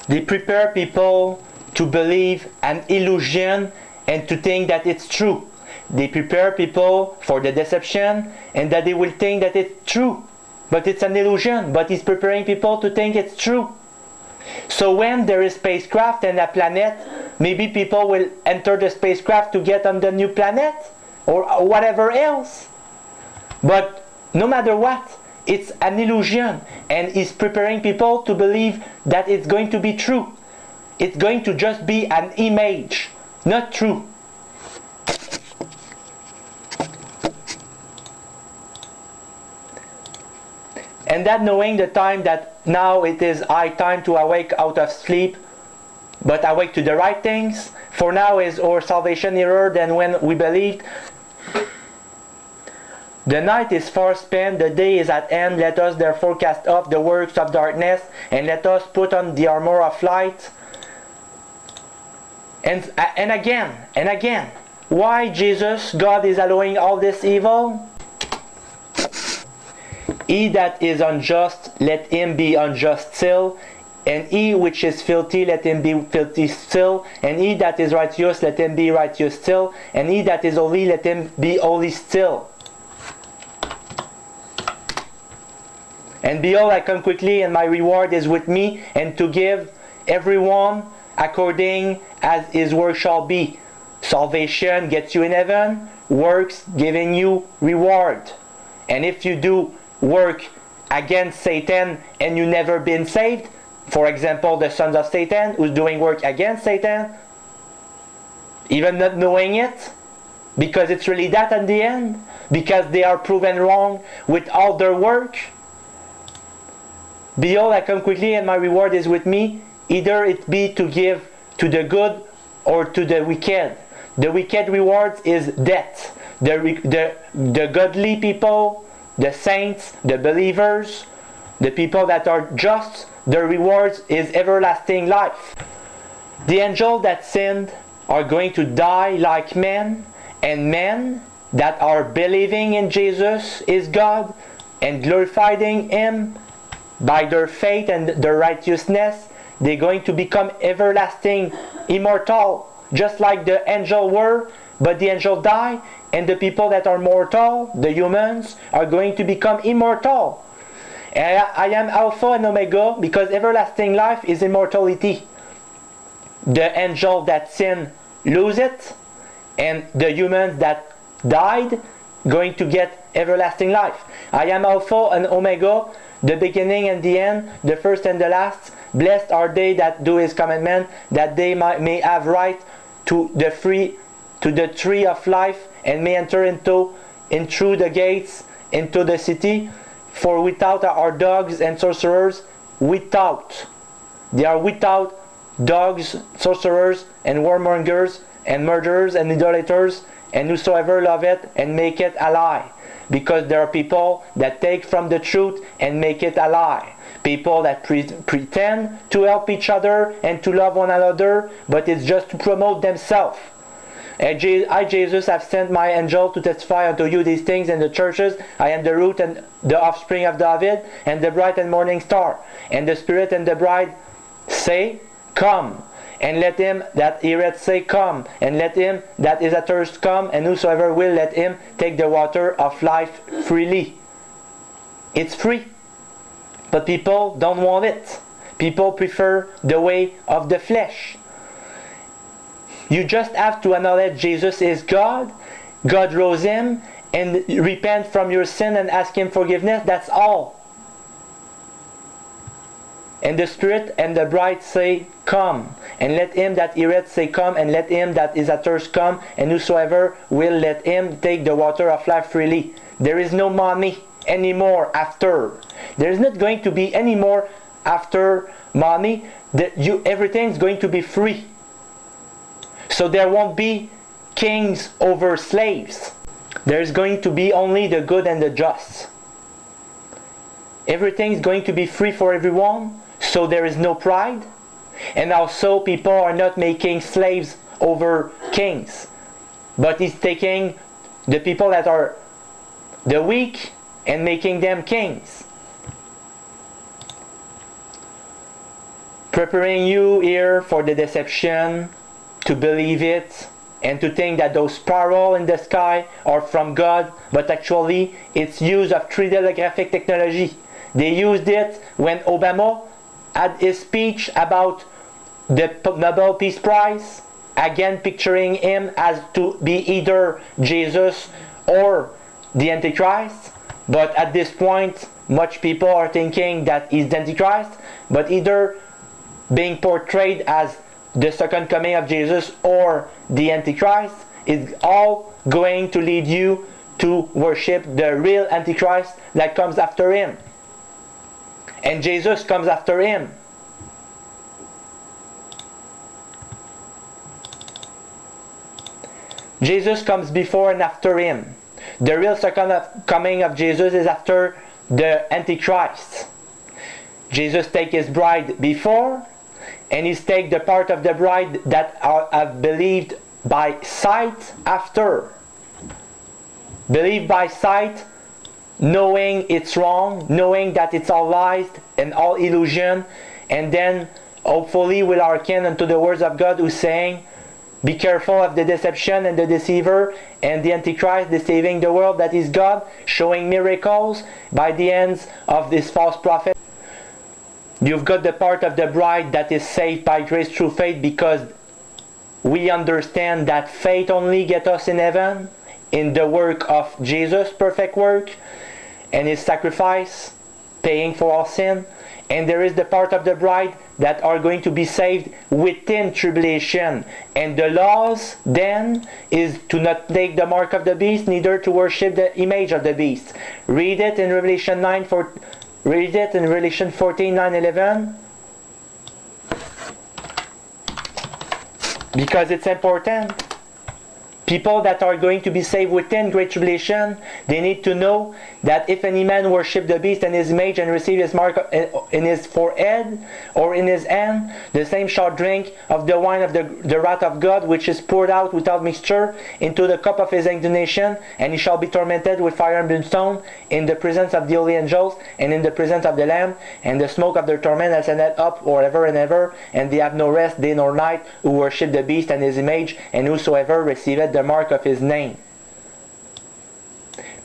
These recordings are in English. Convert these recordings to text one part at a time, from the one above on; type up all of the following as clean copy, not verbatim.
They prepare people to believe an illusion and to think that it's true. They prepare people for the deception and that they will think that it's true. But it's an illusion. But he's preparing people to think it's true. So when there is spacecraft and a planet, maybe people will enter the spacecraft to get on the new planet or whatever else. But no matter what, it's an illusion, and he's preparing people to believe that it's going to be true. It's going to just be an image, not true. And that knowing the time that now it is high time to awake out of sleep, but awake to the right things, for now is our salvation nearer than when we believed. The night is far spent, the day is at hand. Let us therefore cast off the works of darkness, and let us put on the armor of light. And again, why Jesus, God is allowing all this evil? He that is unjust, let him be unjust still. And he which is filthy, let him be filthy still. And he that is righteous, let him be righteous still. And he that is holy, let him be holy still. And behold, I come quickly, and my reward is with me, and to give everyone according as his work shall be. Salvation gets you in heaven, works giving you reward. And if you do work against Satan and you never been saved, for example, the sons of Satan who's doing work against Satan, even not knowing it, because it's really that at the end, because they are proven wrong with all their work. Behold, I come quickly, and my reward is with me, either it be to give to the good or to the wicked. The wicked reward is death. The godly people, the saints, the believers, the people that are just, their reward is everlasting life. The angels that sinned are going to die like men, and men that are believing in Jesus is God and glorifying Him by their faith and their righteousness, they're going to become everlasting, immortal, just like the angel were, but the angel die, and the people that are mortal, the humans, are going to become immortal. And I am Alpha and Omega, because everlasting life is immortality. The angel that sin lose it, and the humans that died going to get everlasting life. I am Alpha and Omega, the beginning and the end, the first and the last. Blessed are they that do His commandment, that they may have right to the tree of life, and may enter in through the gates into the city. For without are dogs and sorcerers, they are without dogs, sorcerers, and warmongers, and murderers, and idolaters, and whosoever loveth and make it a lie. Because there are people that take from the truth and make it a lie. People that pretend to help each other and to love one another, but it's just to promote themselves. I, Jesus, have sent my angel to testify unto you these things in the churches. I am the root and the offspring of David, and the bright and morning star. And the Spirit and the bride say, Come. And let him that heareth say, Come. And let him that is athirst come. And whosoever will, let him take the water of life freely. It's free. But people don't want it. People prefer the way of the flesh. You just have to acknowledge Jesus is God. God rose Him. And repent from your sin and ask Him forgiveness. That's all. And the Spirit and the bride say, Come. And let him that heareth say, Come. And let him that is athirst come. And whosoever will, let him take the water of life freely. There is no money anymore after. There is not going to be any more after money. Everything is going to be free. So there won't be kings over slaves. There is going to be only the good and the just. Everything is going to be free for everyone. So there is no pride. And also people are not making slaves over kings. But He's taking the people that are the weak and making them kings. preparing you here for the deception, to believe it, and to think that those sparrows in the sky are from God, but actually it's use of 3D holographic technology. They used it when Obama had his speech about the Nobel Peace Prize, again picturing him as to be either Jesus or the Antichrist. But at this point, much people are thinking that he's the Antichrist, but either being portrayed as the second coming of Jesus or the Antichrist is all going to lead you to worship the real Antichrist that comes after him. And Jesus comes after him. Jesus comes before and after him. The real second coming of Jesus is after the Antichrist. Jesus takes his bride before, and he takes the part of the bride that have believed by sight after. Believe by sight, knowing it's wrong, knowing that it's all lies and all illusion, and then hopefully will hearken unto the words of God, who's saying, be careful of the deception and the deceiver and the Antichrist deceiving the world, that is God, showing miracles by the hands of this false prophet. You've got the part of the bride that is saved by grace through faith, because we understand that faith only gets us in heaven, in the work of Jesus' perfect work and his sacrifice, paying for our sin. And there is the part of the bride that are going to be saved within tribulation. And the laws then is to not take the mark of the beast, neither to worship the image of the beast. Read it in Revelation 9, read it in Revelation 14, 9, 11. Because it's important. People that are going to be saved within great tribulation, they need to know that if any man worship the beast and his image and receive his mark in his forehead or in his hand, the same shall drink of the wine of the wrath of God, which is poured out without mixture into the cup of his indignation, and he shall be tormented with fire and brimstone in the presence of the holy angels and in the presence of the Lamb, and the smoke of their torment ascended up forever and ever, and they have no rest day nor night who worship the beast and his image, and whosoever receiveth the mark of his name.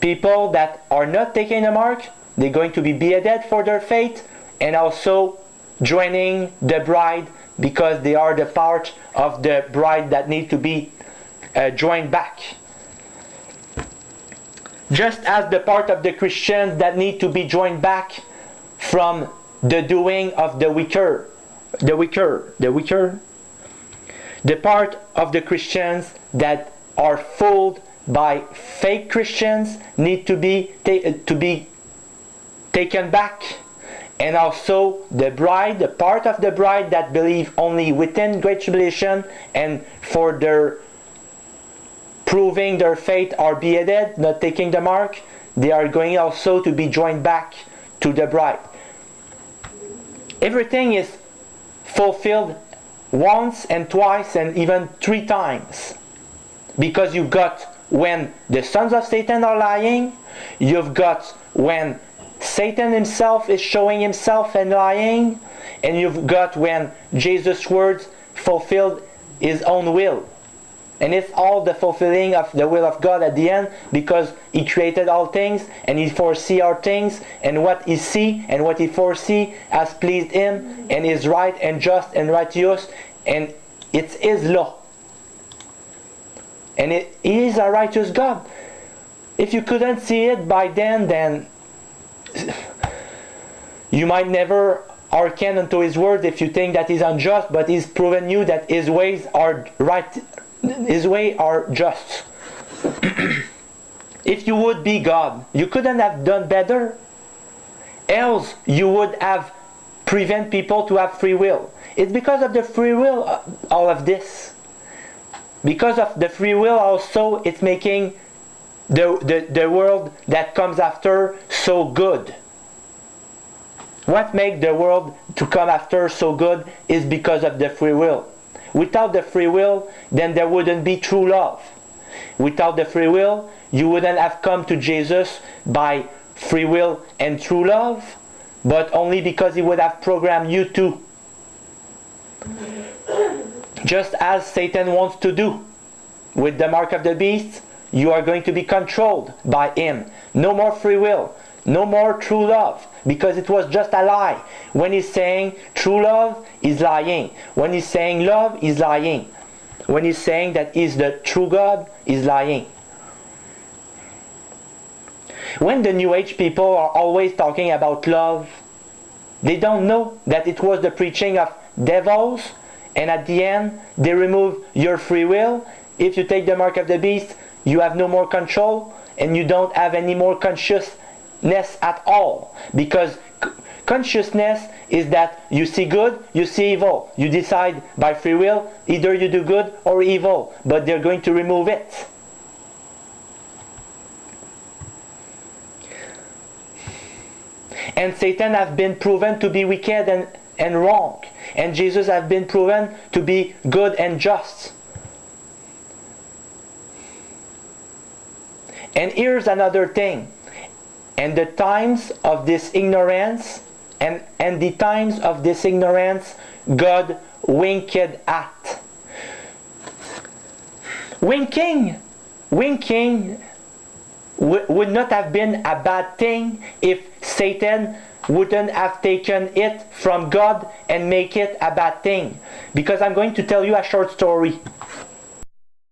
People that are not taking the mark, they're going to be beheaded for their faith, and also joining the bride, because they are the part of the bride that need to be joined back. Just as the part of the Christians that need to be joined back from the doing of the part of the Christians that are fooled by fake Christians need to be taken back. And also the bride, the part of the bride that believe only within great tribulation and for their proving their faith are beheaded, not taking the mark, they are going also to be joined back to the bride. Everything is fulfilled once and twice and even 3 times. Because you've got when the sons of Satan are lying, you've got when Satan himself is showing himself and lying, and you've got when Jesus' words fulfilled his own will. And it's all the fulfilling of the will of God at the end, because he created all things and he foresee all things, and what he see and what he foresee has pleased him and is right and just and righteous, and it's his law. And he is a righteous God. If you couldn't see it by then you might never hearken unto his word if you think that he's unjust, but he's proven you that his ways are right, his ways are just. If you would be God, you couldn't have done better. Else you would have prevent people to have free will. It's because of the free will all of this. Because of the free will also, it's making the world that comes after so good. What makes the world to come after so good is because of the free will. Without the free will, then there wouldn't be true love. Without the free will, you wouldn't have come to Jesus by free will and true love, but only because he would have programmed you to. Just as Satan wants to do with the mark of the beast, you are going to be controlled by him. No more free will. No more true love, because it was just a lie. When he's saying true love, he's lying. When he's saying love, he's lying. When he's saying that he's the true God, he's lying. When the New Age people are always talking about love, they don't know that it was the preaching of devils, and at the end, they remove your free will. If you take the mark of the beast, you have no more control, and you don't have any more consciousness at all, because consciousness is that you see good, you see evil. You decide by free will, either you do good or evil, but they're going to remove it. And Satan has been proven to be wicked and wrong, and Jesus has been proven to be good and just. And here's another thing. And the times of this ignorance, and the times of this ignorance, God winked at. Winking would not have been a bad thing if Satan wouldn't have taken it from God and make it a bad thing. Because I'm going to tell you a short story.